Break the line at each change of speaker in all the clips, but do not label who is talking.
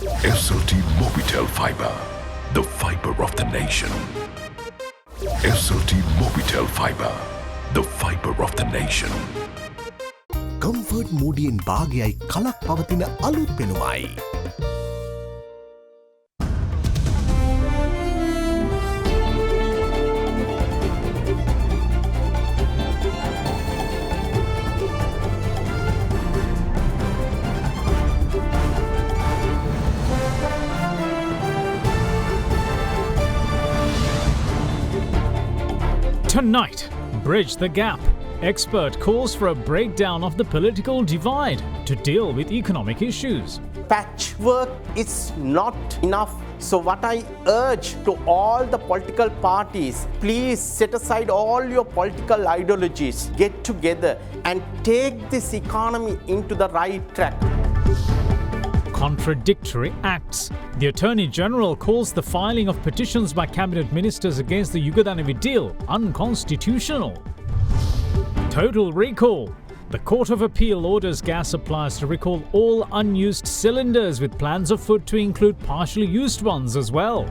SLT Mobitel Fiber, the fiber of the nation. SLT Mobitel Fiber, the fiber of the nation.
Comfort Moodian භාගයයි කලක් පවතින අලුත් පෙනුමයි.
Tonight, Bridge the Gap. Expert calls for a breakdown of the political divide to deal with economic issues.
Patchwork is not enough. So what I urge to all the political parties, please set aside all your political ideologies, get together and take this economy into the right track.
Contradictory acts. The Attorney General calls the filing of petitions by cabinet ministers against the Yugadanavi deal unconstitutional. Total recall. The Court of Appeal orders gas suppliers to recall all unused cylinders with plans afoot to include partially used ones as well.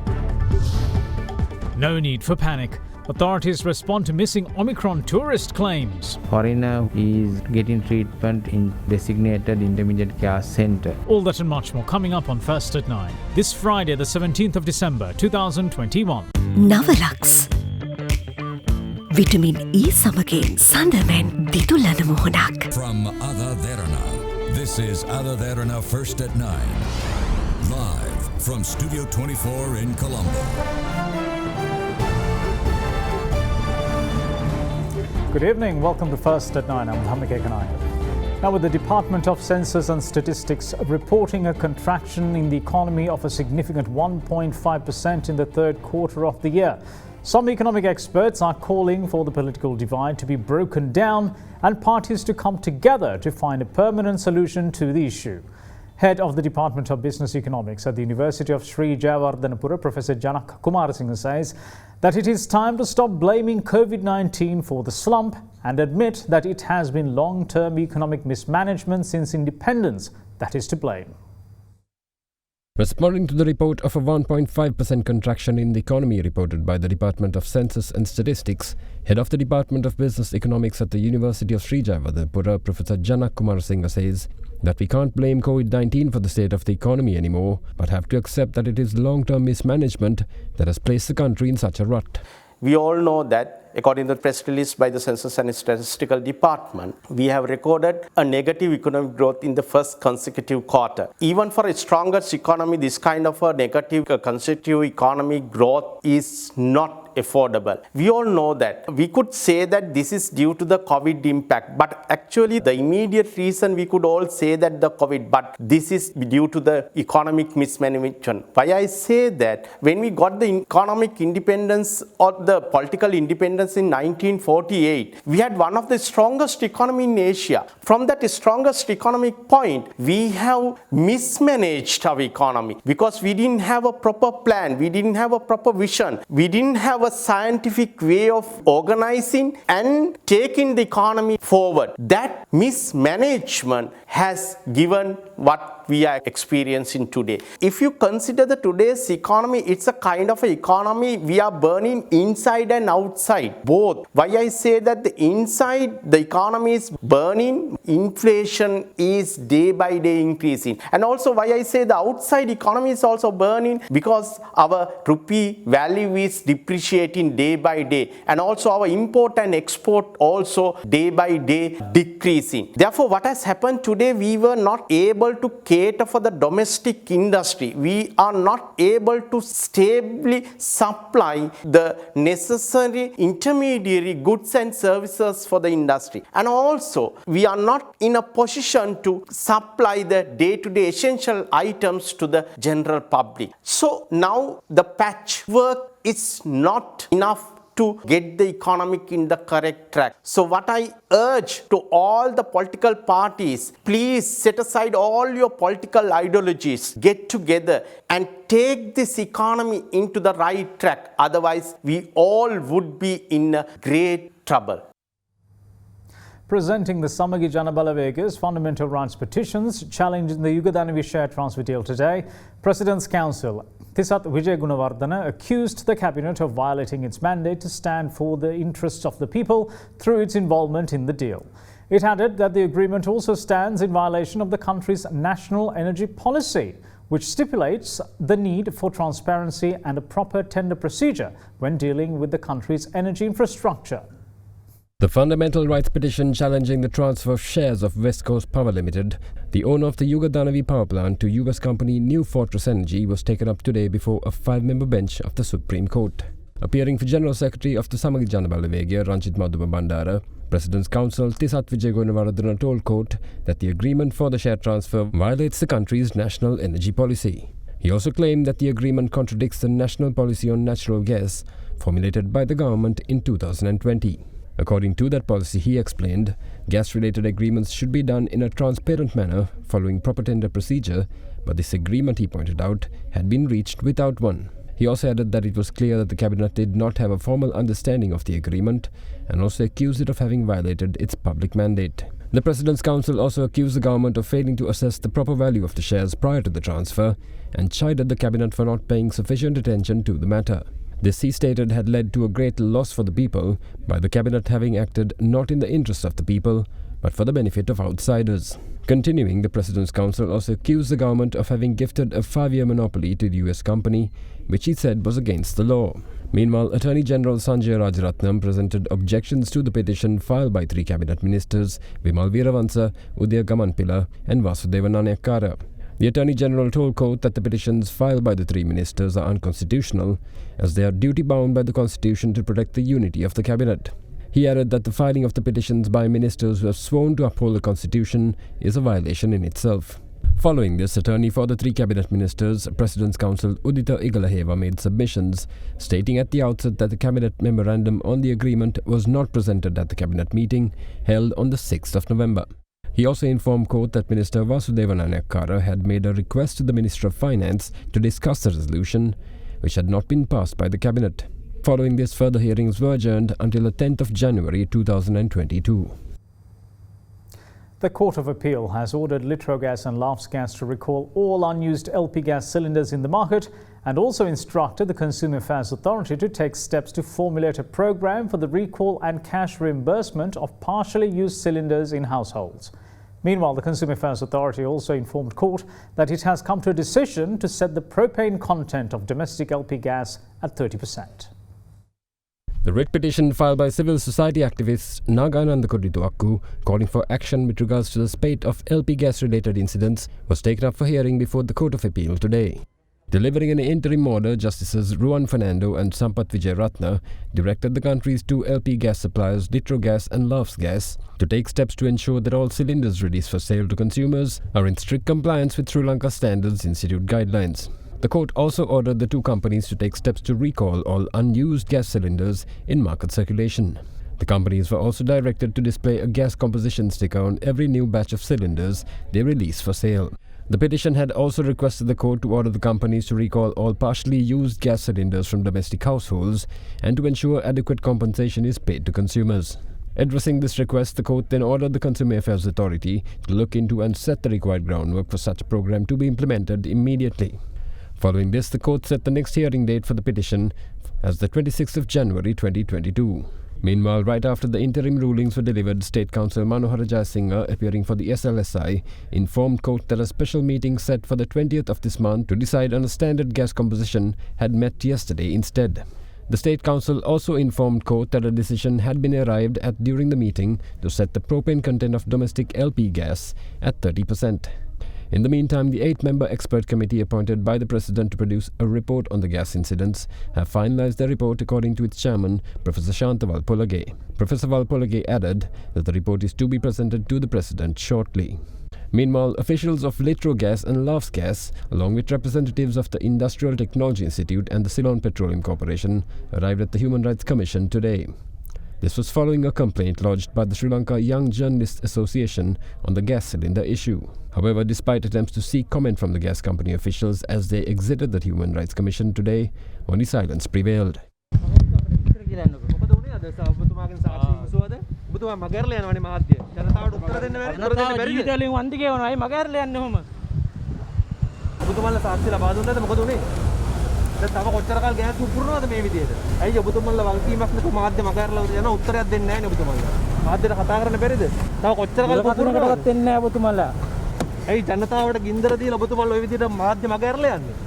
No need for panic. Authorities respond to missing Omicron tourist claims.
Foreigner is getting treatment in designated intermediate care center.
All that and much more coming up on First at 9. This Friday, the 17th of December, 2021.
Navalux. Vitamin E සමගින් සඳමෙන් දිදුලන මුහුණක්.
From AdaDerana, this is AdaDerana First at 9. Live from Studio 24 in Colombo.
Good evening, welcome to First at 9. I'm Mohammed Kekanaya. Now, with the Department of Census and Statistics reporting a contraction in the economy of a significant 1.5% in the third quarter of the year, some economic experts are calling for the political divide to be broken down and parties to come together to find a permanent solution to the issue. Head of the Department of Business Economics at the University of Sri Jayawardenepura, Professor Janak Kumarasinghe says that it is time to stop blaming COVID-19 for the slump and admit that it has been long-term economic mismanagement since independence that is to blame.
Responding to the report of a 1.5% contraction in the economy reported by the Department of Census and Statistics, Head of the Department of Business Economics at the University of Sri Jayawardenepura, Professor Janak Kumarasinghe says that we can't blame COVID-19 for the state of the economy anymore, but have to accept that it is long-term mismanagement that has placed the country in such a rut.
We all know that, according to the press release by the Census and Statistical Department, we have recorded a negative economic growth in the first consecutive quarter. Even for a strongest economy, this kind of a negative consecutive economic growth is not affordable. We all know that. We could say that this is due to the COVID impact, but actually the immediate reason we could all say that the COVID, but this is due to the economic mismanagement. Why I say that, when we got the economic independence or the political independence in 1948, we had one of the strongest economy in Asia. From that strongest economic point, we have mismanaged our economy because we didn't have a proper plan, we didn't have a proper vision, we didn't have a scientific way of organizing and taking the economy forward. That mismanagement has given what we are experiencing today. If you consider the today's economy, it's a kind of an economy we are burning inside and outside, both. Why I say that the inside the economy is burning, inflation is day by day increasing. And also why I say the outside economy is also burning, because our rupee value is depreciating day by day, and also our import and export also day by day decreasing. Therefore, what has happened today, we were not able to cater for the domestic industry. We are not able to stably supply the necessary intermediary goods and services for the industry. And also, we are not in a position to supply the day-to-day essential items to the general public. So now the patchwork is not enough to get the economic in the correct track. So what I urge to all the political parties, please set aside all your political ideologies, get together and take this economy into the right track. Otherwise, we all would be in great trouble.
presenting the Samagi Janabalavage's fundamental rights petitions challenging the Yugadanavi share transfer deal today. President's Counsel Tisat Vijay Gunawardana accused the Cabinet of violating its mandate to stand for the interests of the people through its involvement in the deal. It added that the agreement also stands in violation of the country's national energy policy, which stipulates the need for transparency and a proper tender procedure when dealing with the country's energy infrastructure.
The fundamental rights petition challenging the transfer of shares of West Coast Power Limited, the owner of the Yugadanavi power plant, to US company New Fortress Energy was taken up today before a 5-member bench of the Supreme Court. Appearing for General Secretary of the Samagi Janabalavage, Ranjit Madhuma Bandara, President's Counsel Tisat Vijay Gunawardana told court that the agreement for the share transfer violates the country's national energy policy. He also claimed that the agreement contradicts the national policy on natural gas formulated by the government in 2020. According to that policy, he explained, gas-related agreements should be done in a transparent manner following proper tender procedure, but this agreement, he pointed out, had been reached without one. He also added that it was clear that the Cabinet did not have a formal understanding of the agreement and also accused it of having violated its public mandate. The President's Counsel also accused the government of failing to assess the proper value of the shares prior to the transfer and chided the Cabinet for not paying sufficient attention to the matter. This, he stated, had led to a great loss for the people by the Cabinet having acted not in the interest of the people but for the benefit of outsiders. Continuing, the President's Counsel also accused the government of having gifted a 5-year monopoly to the US company, which he said was against the law. Meanwhile, Attorney General Sanjay Rajaratnam presented objections to the petition filed by 3 cabinet ministers, Vimal Veeravansa, Udaya Gamanpila and Vasudeva Nanayakkara. The Attorney General told court that the petitions filed by the 3 ministers are unconstitutional, as they are duty-bound by the Constitution to protect the unity of the Cabinet. He added that the filing of the petitions by ministers who have sworn to uphold the Constitution is a violation in itself. Following this, attorney for the 3 cabinet ministers, President's Counsel Udita Igalaheva made submissions, stating at the outset that the cabinet memorandum on the agreement was not presented at the cabinet meeting held on the 6th of November. He also informed court that Minister Vasudeva Nanayakkara had made a request to the Minister of Finance to discuss the resolution, which had not been passed by the cabinet. Following this, further hearings were adjourned until the 10th of January 2022.
The Court of Appeal has ordered Litrogas and Laughs Gas to recall all unused LP gas cylinders in the market and also instructed the Consumer Affairs Authority to take steps to formulate a program for the recall and cash reimbursement of partially used cylinders in households. Meanwhile, the Consumer Affairs Authority also informed court that it has come to a decision to set the propane content of domestic LP gas at 30%.
The writ petition filed by civil society activists Nagananda Kodituakku calling for action with regards to the spate of LP gas-related incidents was taken up for hearing before the Court of Appeal today. Delivering an interim order, Justices Ruan Fernando and Sampath Vijayaratna directed the country's 2 LP gas suppliers, Litrogas and Laughs Gas, to take steps to ensure that all cylinders released for sale to consumers are in strict compliance with Sri Lanka Standards Institute guidelines. The court also ordered the 2 companies to take steps to recall all unused gas cylinders in market circulation. The companies were also directed to display a gas composition sticker on every new batch of cylinders they release for sale. The petition had also requested the court to order the companies to recall all partially used gas cylinders from domestic households and to ensure adequate compensation is paid to consumers. Addressing this request, the court then ordered the Consumer Affairs Authority to look into and set the required groundwork for such a program to be implemented immediately. Following this, the court set the next hearing date for the petition as the 26th of January 2022. Meanwhile, right after the interim rulings were delivered, State Counsel Manohara Jayasinghe, appearing for the SLSI, informed court that a special meeting set for the 20th of this month to decide on a standard gas composition had met yesterday instead. The State Counsel also informed court that a decision had been arrived at during the meeting to set the propane content of domestic LP gas at 30%. In the meantime, the 8-member expert committee appointed by the President to produce a report on the gas incidents have finalized their report according to its chairman, Professor Shantha Valpolage. Professor Valpolage added that the report is to be presented to the President shortly. Meanwhile, officials of Litrogas and Laughs Gas, along with representatives of the Industrial Technology Institute and the Ceylon Petroleum Corporation, arrived at the Human Rights Commission today. This was following a complaint lodged by the Sri Lanka Young Journalists Association on the gas cylinder issue. However, despite attempts to seek comment from the gas company officials as they exited the Human Rights Commission today, only silence prevailed.
ඔබතුමා මගහැරලා යනවනේ මාධ්‍ය. ජනතාවට උත්තර දෙන්න බැරි. උත්තර දෙන්න බැරිද? ජීවිතවලින් වන්දි කියනවායි මගහැරලා යන්නේ ඔහම. ඔබතුමාලා සාක්ෂි ලබා දුන්නද මොකද උනේ? දැන් තව කොච්චර කාල ගෑස් පුපුරනවද මේ විදියට? ඇයි ඔබතුමාලා වගකීමක් නැතුව මාධ්‍ය මගහැරලා යන උත්තරයක් දෙන්නේ නැහැ නේ ඔබතුමාලා. මාධ්‍යට කතා කරන්න බැරිද? තව කොච්චර කාල පුපුරනවද දෙන්නේ නැහැ ඔබතුමාලා. ඇයි ජනතාවට ගින්දර දීලා ඔබතුමාලා ওই විදියට මාධ්‍ය මගහැරලා යන්නේ?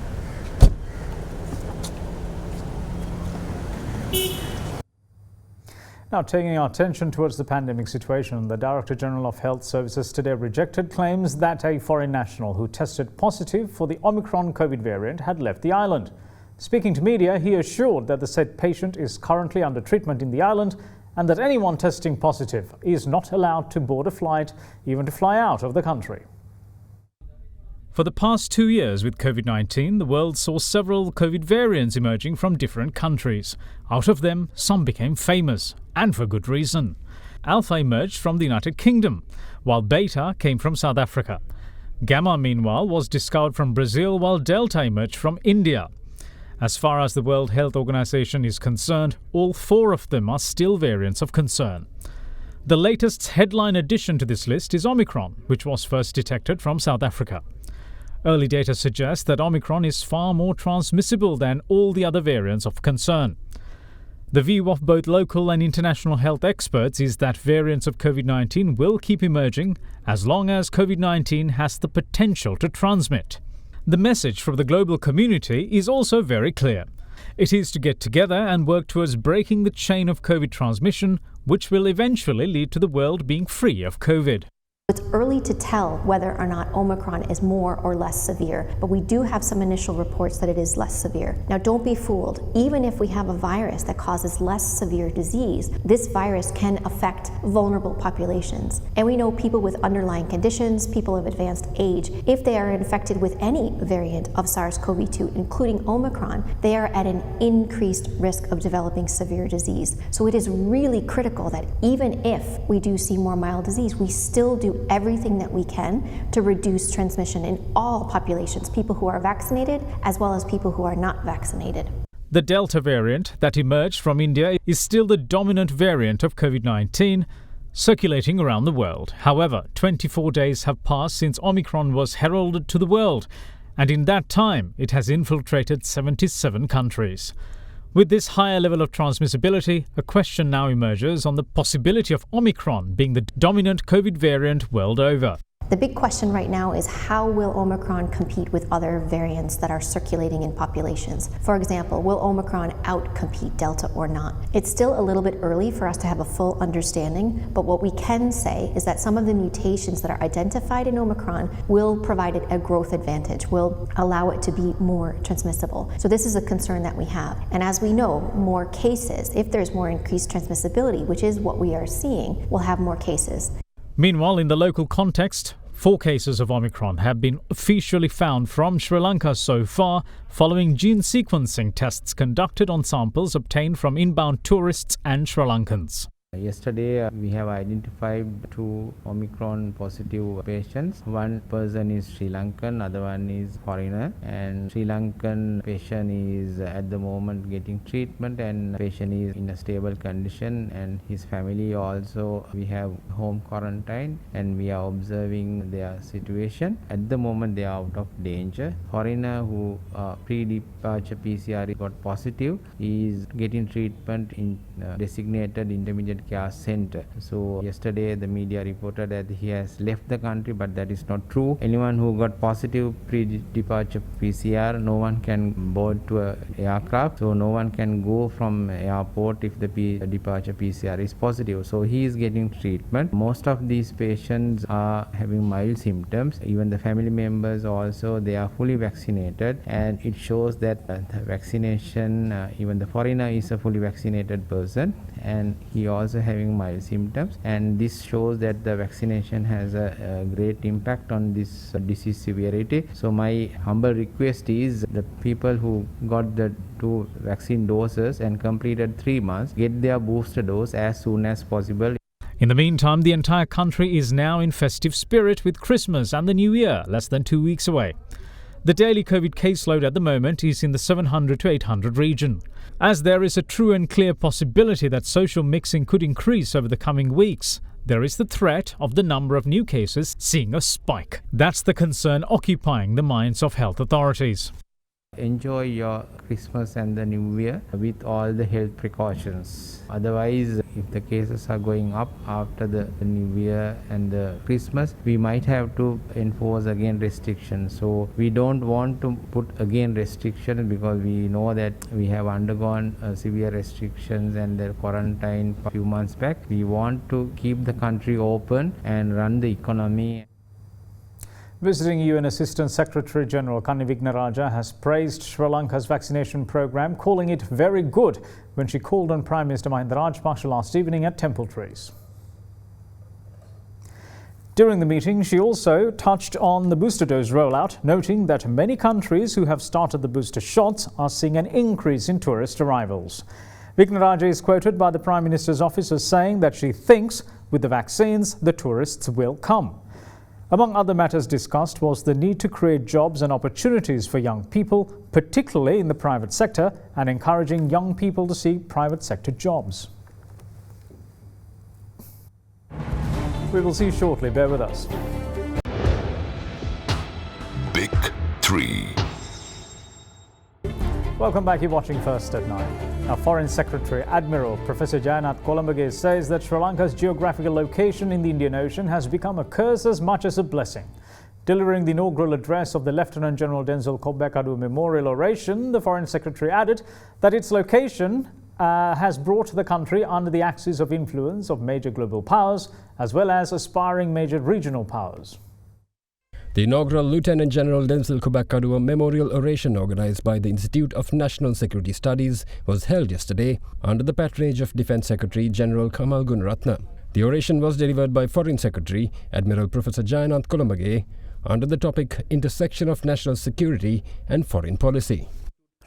Now, turning our attention towards the pandemic situation, the Director General of Health Services today rejected claims that a foreign national who tested positive for the Omicron COVID variant had left the island. Speaking to media, he assured that the said patient is currently under treatment in the island and that anyone testing positive is not allowed to board a flight, even to fly out of the country. For the past 2 years with COVID-19, the world saw several COVID variants emerging from different countries. Out of them, some became famous, and for good reason. Alpha emerged from the United Kingdom, while Beta came from South Africa. Gamma, meanwhile, was discovered from Brazil, while Delta emerged from India. As far as the World Health Organization is concerned, all 4 of them are still variants of concern. The latest headline addition to this list is Omicron, which was first detected from South Africa. Early data suggests that Omicron is far more transmissible than all the other variants of concern. The view of both local and international health experts is that variants of COVID-19 will keep emerging as long as COVID-19 has the potential to transmit. The message from the global community is also very clear. It is to get together and work towards breaking the chain of COVID transmission, which will eventually lead to the world being free of COVID.
It's early to tell whether or not Omicron is more or less severe, but we do have some initial reports that it is less severe. Now, don't be fooled. Even if we have a virus that causes less severe disease, this virus can affect vulnerable populations. And we know people with underlying conditions, people of advanced age, if they are infected with any variant of SARS-CoV-2, including Omicron, they are at an increased risk of developing severe disease. So it is really critical that even if we do see more mild disease, we still do everything that we can to reduce transmission in all populations, people who are vaccinated as well as people who are not vaccinated.
The Delta variant that emerged from India is still the dominant variant of COVID-19 circulating around the world. However, 24 days have passed since Omicron was heralded to the world, and in that time it has infiltrated 77 countries. With this higher level of transmissibility, a question now emerges on the possibility of Omicron being the dominant COVID variant world over.
The big question right now is how will Omicron compete with other variants that are circulating in populations? For example, will Omicron outcompete Delta or not? It's still a little bit early for us to have a full understanding, but what we can say is that some of the mutations that are identified in Omicron will provide it a growth advantage, will allow it to be more transmissible. So this is a concern that we have. And as we know, more cases, if there's more increased transmissibility, which is what we are seeing, we'll have more cases.
Meanwhile, in the local context, 4 cases of Omicron have been officially found from Sri Lanka so far, following gene sequencing tests conducted on samples obtained from inbound tourists and Sri Lankans.
Yesterday, we have identified 2 Omicron positive patients. One person is Sri Lankan, other one is foreigner. And Sri Lankan patient is at the moment getting treatment, and patient is in a stable condition, and his family also, we have home quarantine and we are observing their situation. At the moment, they are out of danger. Foreigner who pre-departure PCR got positive is getting treatment in designated intermediate care center. So yesterday the media reported that he has left the country, but that is not true. Anyone who got positive pre-departure PCR, no one can board to an aircraft, so no one can go from airport if the departure PCR is positive. So he is getting treatment. Most of these patients are having mild symptoms. Even the family members also, they are fully vaccinated, and it shows that the vaccination, even the foreigner is a fully vaccinated person, and he also having mild symptoms, and this shows that the vaccination has a great impact on this disease severity. So my humble request is the people who got the 2 vaccine doses and completed 3 months, get their booster dose as soon as possible.
In the meantime, the entire country is now in festive spirit with Christmas and the New Year less than 2 weeks away. The daily COVID caseload at the moment is in the 700 to 800 region. As there is a true and clear possibility that social mixing could increase over the coming weeks, there is the threat of the number of new cases seeing a spike. That's the concern occupying the minds of health authorities.
Enjoy your Christmas and the New Year with all the health precautions. Otherwise, if the cases are going up after the New Year and the Christmas, we might have to enforce again restrictions. So we don't want to put again restrictions because we know that we have undergone severe restrictions and the quarantine a few months back. We want to keep the country open and run the economy.
Visiting UN Assistant Secretary General Kanni Vignaraja has praised Sri Lanka's vaccination program, calling it very good when she called on Prime Minister Mahinda Rajapaksa last evening at Temple Trees. During the meeting, she also touched on the booster dose rollout, noting that many countries who have started the booster shots are seeing an increase in tourist arrivals. Vignaraja is quoted by the Prime Minister's office as saying that she thinks with the vaccines, the tourists will come. Among other matters discussed was the need to create jobs and opportunities for young people, particularly in the private sector, and encouraging young people to seek private sector jobs. We will see shortly. Bear with us.
Big 3.
Welcome back. You're watching First at 9. Now, Foreign Secretary Admiral Professor Jayanath Kolambage says that Sri Lanka's geographical location in the Indian Ocean has become a curse as much as a blessing. Delivering the inaugural address of the Lieutenant General Denzil Kobbekadu Memorial Oration, the Foreign Secretary added that its location has brought the country under the axis of influence of major global powers as well as aspiring major regional powers.
The inaugural Lieutenant General Denzil Kobbekadu Memorial Oration organized by the Institute of National Security Studies was held yesterday under the patronage of Defence Secretary General Kamal Gunaratne. The oration was delivered by Foreign Secretary Admiral Professor Jayanath Kolambage under the topic Intersection of National Security and Foreign Policy.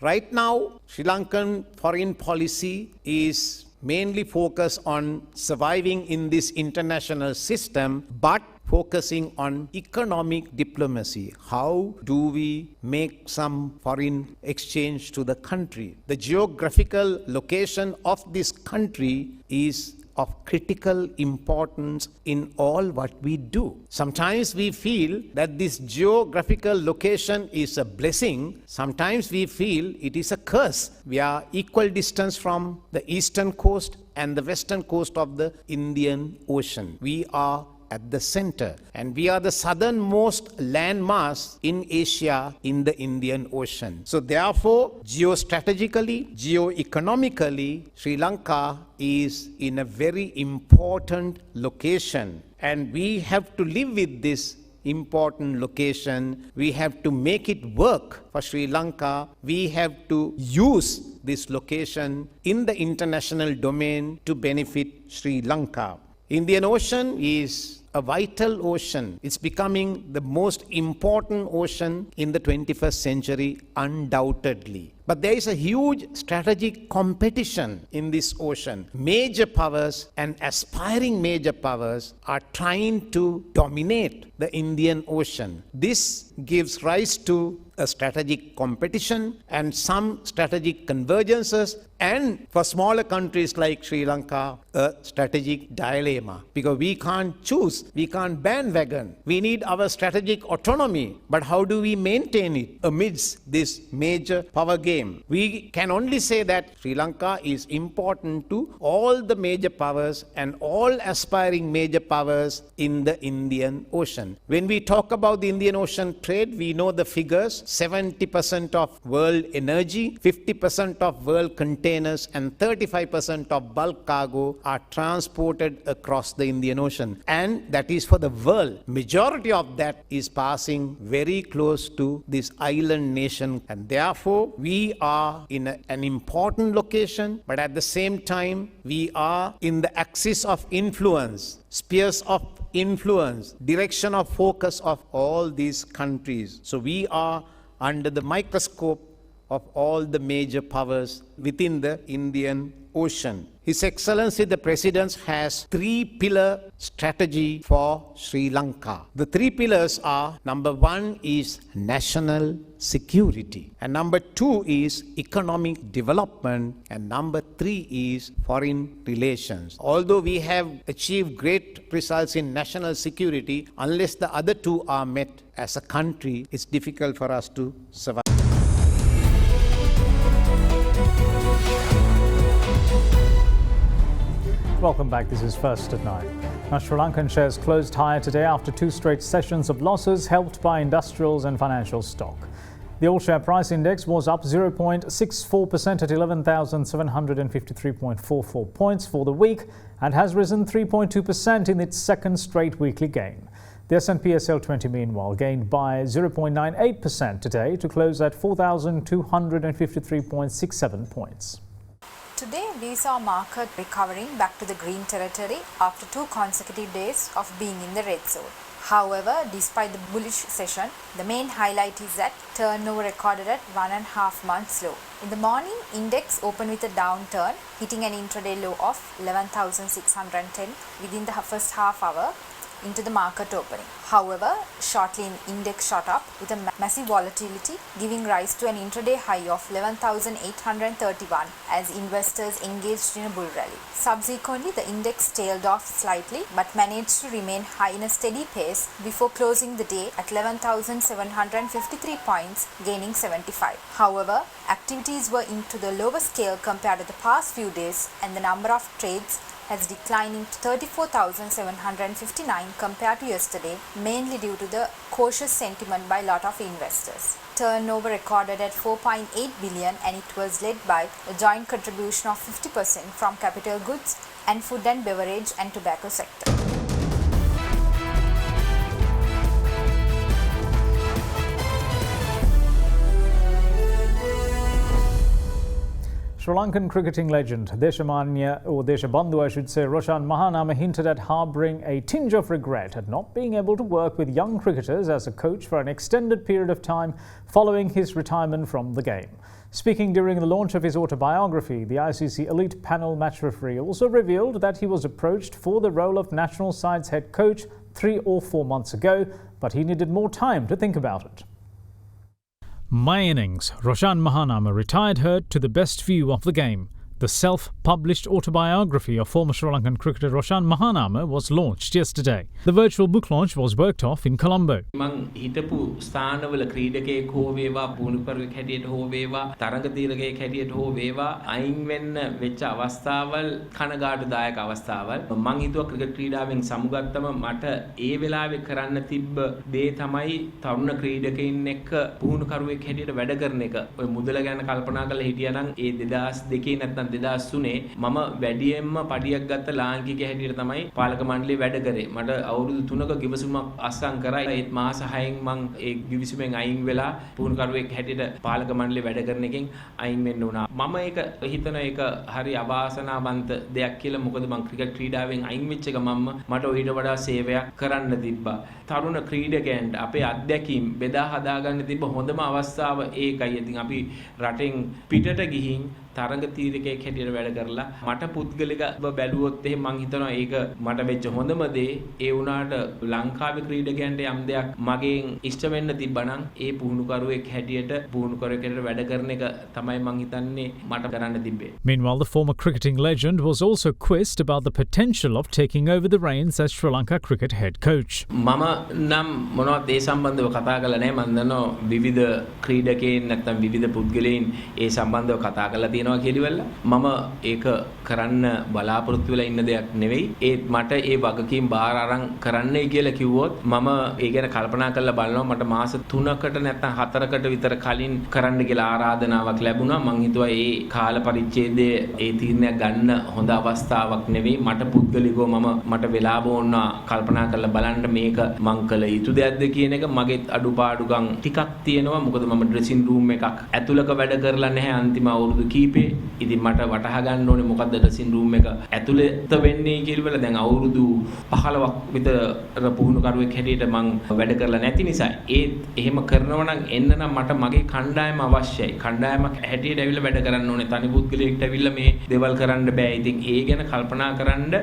Right now, Sri Lankan foreign policy is mainly focused on surviving in this international system, but focusing on economic diplomacy. How do we make some foreign exchange to the country? The geographical location of this country is of critical importance in all what we do. Sometimes we feel that this geographical location is a blessing. Sometimes we feel it is a curse. We are equal distance from the eastern coast and the western coast of the Indian Ocean. We are at the center, and we are the southernmost landmass in Asia in the Indian Ocean. So therefore, geostrategically, geoeconomically, Sri Lanka is in a very important location, and we have to live with this important location. We have to make it work for Sri Lanka. We have to use this location in the international domain to benefit Sri Lanka. Indian Ocean is a vital ocean. It's becoming the most important ocean in the 21st century, undoubtedly. But there is a huge strategic competition in this ocean. Major powers and aspiring major powers are trying to dominate the Indian Ocean. This gives rise to a strategic competition and some strategic convergences, and for smaller countries like Sri Lanka, a strategic dilemma. Because we can't choose, we can't bandwagon. We need our strategic autonomy, but how do we maintain it amidst this major power game? We can only say that Sri Lanka is important to all the major powers and all aspiring major powers in the Indian Ocean. When we talk about the Indian Ocean trade, we know the figures. 70% of world energy, 50% of world containers, and 35% of bulk cargo are transported across the Indian Ocean. And that is for the world. Majority of that is passing very close to this island nation. And therefore, we are in an important location, but at the same time, we are in the axis of influence, spheres of influence, direction of focus of all these countries. So we are under the microscope of all the major powers within the Indian Ocean. His Excellency the President has 3-pillar strategy for Sri Lanka. The 3 pillars are: number 1 is national security, and number 2 is economic development, and number 3 is foreign relations. Although we have achieved great results in national security, unless the other 2 are met as a country, it's difficult for us to survive.
Welcome back. This is First at 9. Now, Sri Lankan shares closed higher today after 2 straight sessions of losses, helped by industrials and financial stock. The all-share price index was up 0.64% at 11,753.44 points for the week and has risen 3.2% in its second straight weekly gain. The S&P SL20 meanwhile gained by 0.98% today to close at 4,253.67 points.
Today, we saw market recovering back to the green territory after 2 consecutive days of being in the red zone. However, despite the bullish session, the main highlight is that turnover recorded at 1.5 months low. In the morning, index opened with a downturn, hitting an intraday low of 11,610 within the first half hour into the market opening. However, shortly index shot up with a massive volatility, giving rise to an intraday high of 11,831 as investors engaged in a bull rally. Subsequently, the index tailed off slightly but managed to remain high in a steady pace before closing the day at 11,753 points, gaining 75. However, activities were into the lower scale compared to the past few days, and the number of trades has declining to 34,759 compared to yesterday, mainly due to the cautious sentiment by a lot of investors. Turnover recorded at 4.8 billion, and it was led by a joint contribution of 50% from capital goods and food and beverage and tobacco sector.
Sri Lankan cricketing legend Deshabandhu, I should say, Roshan Mahanama hinted at harbouring a tinge of regret at not being able to work with young cricketers as a coach for an extended period of time following his retirement from the game. Speaking during the launch of his autobiography, the ICC Elite Panel match referee also revealed that he was approached for the role of national side's head coach 3 or 4 months ago, but he needed more time to think about it. My innings, Roshan Mahanama retired hurt to the best view of the game. The self-published autobiography of former Sri Lankan cricketer Roshan Mahanama was launched yesterday. The virtual book launch was worked off in Colombo.
මං හිටපු ස්ථානවල ක්‍රීඩකයෙක් හෝ වේවා පුහුණුකරුවෙක් හැටියට හෝ වේවා තරඟතීරකයෙක් හැටියට හෝ වේවා අයින් වෙන්න වෙච්ච අවස්ථාවල් කනගාටුදායක අවස්ථාවල් මං හිතුවා ක්‍රිකට් ක්‍රීඩාවෙන් සමුගත්තම මට ඒ වෙලාවේ කරන්න තිබ්බ දේ තමයි තරුණ ක්‍රීඩකයින් එක්ක පුහුණුකරුවෙක් හැටියට වැඩ කරන එක. ඔය මුදල ගැන කල්පනා කරලා හිටියානම් ඒ 2002 නැත්නම් 2003 මම වැඩියෙන්ම පඩියක් ගත්ත ලාංකික හැටියට තමයි පාලක මණ්ඩලයේ වැඩ කරේ. මට අවුරුදු 3ක ගිවිසුමක් අස්සම් කරා. ඒත් මාස 6න් මං ඒ ගිවිසුමෙන් අයින් වෙලා පුහුණුකරුවෙක් හැටියට පාලක මණ්ඩලයේ වැඩ කරන එකෙන් අයින් වෙන්න උනා. මම ඒක හිතන එක හරි අවාසනාවන්ත දෙයක් කියලා. මොකද මං ක්‍රිකට් ක්‍රීඩාවෙන් අයින් වෙච්ච ගමන්ම මට ඊට වඩා සේවයක් කරන්න තිබ්බා. තරුණ ක්‍රීඩකයන්ට අපේ අත්දැකීම් බෙදා හදා ගන්න තිබ්බ හොඳම අවස්ථාව ඒකයි. ඉතින් අපි රටෙන් පිටට ගිහින් තරඟතීරකයෙක් හැටියට වැඩ කරලා මට පුද්ගලිකව බැලුවොත් එහෙනම් මං හිතනවා ඒක මට වෙච්ච හොඳම දේ. ඒ වුණාට ලංකාවේ ක්‍රීඩකයන්ට යම් දෙයක් මගෙන් ඉෂ්ට වෙන්න තිබ්බනම් ඒ පුහුණුකරුවෙක් හැටියට වැඩ කරන එක තමයි මං හිතන්නේ මට කරන්න තිබ්බේ.
Meanwhile, the former cricketing legend was also quizzed about the potential of taking over the reins as Sri Lanka cricket head coach.
මම නම් මොනවද ඒ සම්බන්ධව කතා කරලා නැහැ. මම දන්නවා විවිධ ක්‍රීඩකයන් නැත්නම් විවිධ පුද්ගලයන් ඒ සම්බන්ධව කතා කරලා තියෙනවා කියලා. මම ඒක කරන්න බලාපොරොත්තු වෙලා ඉන්න දෙයක් නෙවෙයි. ඒත් මට ඒ වගකීම් බාර අරන් කරන්නයි කියලා කිව්වොත් මම ඒ ගැන කල්පනා කරලා බලනවා. මට මාස 3කට නැත්නම් 4කට විතර කලින් කරන්න කියලා ආරාධනාවක් ලැබුණා. මං හිතුවා ඒ කාල පරිච්ඡේදයේ ඒ තීරණයක් ගන්න හොඳ අවස්ථාවක් නෙවෙයි. මට පුද්ගලිකව මට වෙලාව ඕන කල්පනා කරලා බලන්න මේක මං කළ යුතු දෙයක්ද කියන එක. මගේ අඩුපාඩුකම් ටිකක් තියෙනවා. මොකද මම ඩ්‍රෙසින් රූම් එකක් ඇතුළක වැඩ කරලා නැහැ අන්තිම අවුරුදු කීප කීපේ. ඉතින් මට වටහා ගන්න ඕනේ මොකද්ද ඩ්‍රෙසින් රූම් එක ඇතුළත වෙන්නේ කියලා. දැන් අවුරුදු 15ක් විතර පුහුණු කරුවෙක් හැටියට මම වැඩ කරලා නැති නිසා ඒත් එහෙම කරනවා නම් එන්න නම් මට මගේ කණ්ඩායම අවශ්‍යයි. කණ්ඩායමක් හැටියට ඇවිල්ලා වැඩ කරන්න ඕනේ. තනි පුද්ගලයෙක්ට ඇවිල්ලා මේ දේවල් කරන්න බෑ. ඉතින් ඒ ගැන කල්පනා කරන්න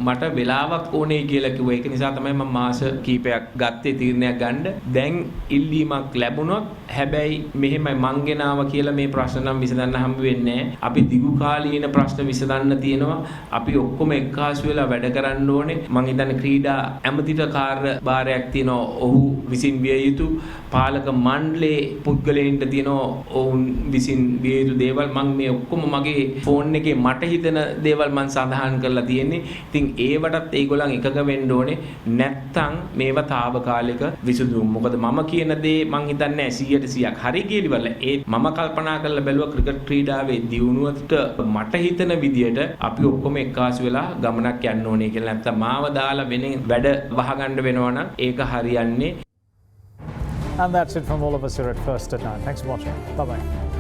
මට වෙලාවක් ඕනේ කියලා කිව්වා. ඒක නිසා තමයි මම මාස කීපයක් ගත්තේ තීරණයක් ගන්න. දැන් ඉල්ලීමක් ලැබුණොත් හැබැයි මෙහෙමයි මං ගෙනාවා කියලා මේ ප්‍රශ්න නම් විසඳන්න හම්බ වෙන්නේ නැහැ. අපි දිගු කාලීන ප්‍රශ්න විසඳන්න තියෙනවා. අපි ඔක්කොම එක්කාසු වෙලා වැඩ කරන්න ඕනේ. මං හිතන්නේ ක්‍රීඩා ඇමතිට කාර්යභාරයක් තියෙනවා. ඔහු විසින් විය යුතු පාලක මණ්ඩලයේ පුද්ගලයන්ට තියෙනවා ඔවුන් විසින් විය යුතු දේවල්. මං මේ ඔක්කොම මගේ ෆෝන් එකේ මට හිතෙන දේවල් මං සඳහන් කරලා තියෙන්නේ. ඉතින් ඒවටත් ඒගොල්ලන් එකග වෙන්න ඕනේ. නැත්තම් මේවා తాවකාලික විසඳුම්. මොකද මම කියන දේ මං හිතන්නේ 100% හරි කියලා. ඒ මම කල්පනා කරලා බැලුවා ක්‍රිකට් ක්‍රීඩාවේ දියුණුවට මට හිතන විදියට අපි ඔක්කොම එක්කාසු වෙලා ගමනක් යන්න ඕනේ කියලා. නැත්තම් මාව දාලා වෙන වැඩ වහගන්න වෙනවා නම් ඒක හරියන්නේ.
And that's it from all of us here at First at 9. Thanks for watching. Bye-bye.